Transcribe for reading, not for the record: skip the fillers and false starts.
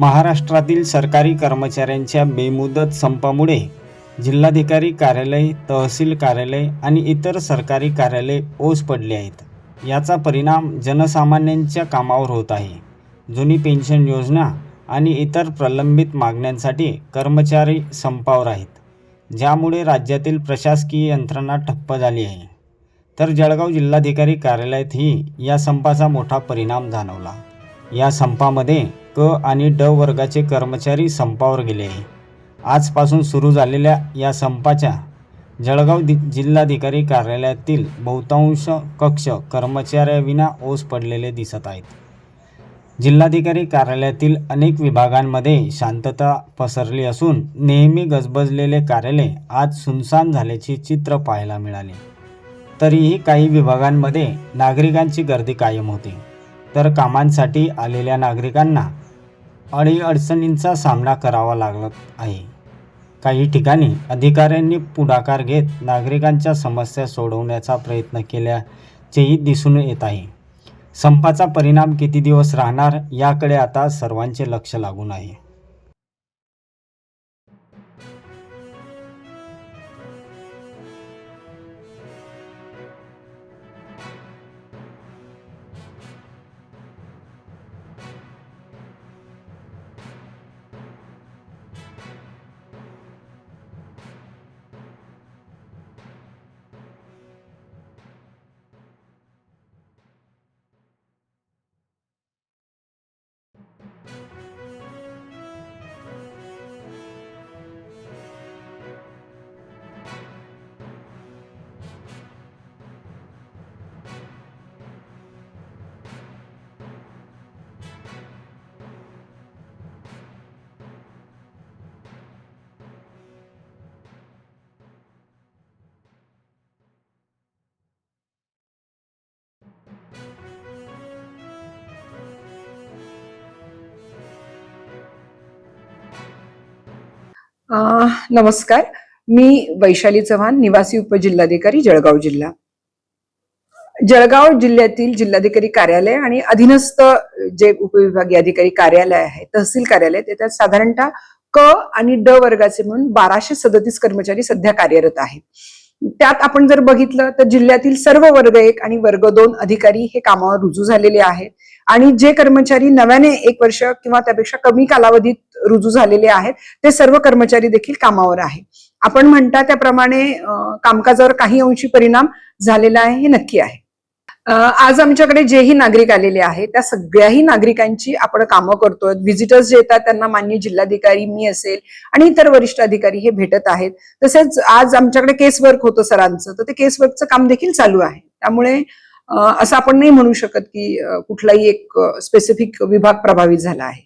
महाराष्ट्रातील सरकारी कर्मचाऱ्यांच्या बेमुदत संपामुळे जिल्हाधिकारी कार्यालय, तहसील कार्यालय आणि इतर सरकारी कार्यालय ओस पडली आहेत. याचा परिणाम जनसामान्यांच्या कामावर होत आहे. जुनी पेन्शन योजना आणि इतर प्रलंबित मागण्यांसाठी कर्मचारी संपावर आहेत, ज्यामुळे राज्यातील प्रशासकीय यंत्रणा ठप्प झाली आहे. तर जळगाव जिल्हाधिकारी कार्यालयातही या संपाचा मोठा परिणाम जाणवला. या संपामध्ये क आणि ड वर्गाचे कर्मचारी संपावर गेले आहे. आजपासून सुरू झालेल्या या संपाच्या जळगाव जिल्हाधिकारी कार्यालयातील बहुतांश कक्ष कर्मचाऱ्याविना ओस पडलेले दिसत आहेत. जिल्हाधिकारी कार्यालयातील अनेक विभागांमध्ये शांतता पसरली असून नेहमी गजबजलेले कार्यालय आज सुनसान झाल्याचे चित्र पाहायला मिळाले. तरीही काही विभागांमध्ये नागरिकांची गर्दी कायम होती, तर कामांसाठी आलेल्या नागरिकांना अडीअडचणींचा सामना करावा लागत आहे. काही ठिकाणी अधिकाऱ्यांनी पुढाकार घेत नागरिकांच्या समस्या सोडवण्याचा प्रयत्न केल्याचेही दिसून येत आहे. संपाचा परिणाम किती दिवस राहणार याकडे आता सर्वांचे लक्ष लागून आहे. नमस्कार, मी वैशाली चव्हाण, निवासी उपजिल्हाधिकारी जळगाव जिल्हा. जळगाव जिल्ह्यातील जिल्हाधिकारी कार्यालय आणि अधीनस्थ जे उपविभागीय अधिकारी कार्यालय आहे, तहसील कार्यालय, त्याच्यात साधारणतः क आणि ड वर्गाचे म्हणून 1237 कर्मचारी सध्या कार्यरत आहेत. त्यात आपण जर बघितलं तर जिल्ह्यातील सर्व वर्ग 1 आणि वर्ग 2 अधिकारी हे कामावर रुजू झालेले आहेत आणि जे कर्मचारी नव्याने 1 वर्ष किंवा त्यापेक्षा कमी कालावधीत रुजू झालेले आहेत ते सर्व कर्मचारी देखील कामावर आहे. आपण म्हणता त्याप्रमाणे कामकाजावर काही अंशी परिणाम झालेला आहे हे नक्की आहे. आज आमच्याकडे जेही नागरिक आलेले आहेत त्या सगळ्याही नागरिकांची आपण कामं करतोय. व्हिजिटर्स जे येतात त्यांना माननीय जिल्हाधिकारी, मी असेल आणि इतर वरिष्ठ अधिकारी हे भेटत आहेत. तसेच आज आमच्याकडे केस वर्क होतं सरांचं, तर ते केस वर्कचं काम देखील चालू आहे. त्यामुळे असं आपण नाही म्हणू शकत की कुठलाही एक स्पेसिफिक विभाग प्रभावित झाला आहे.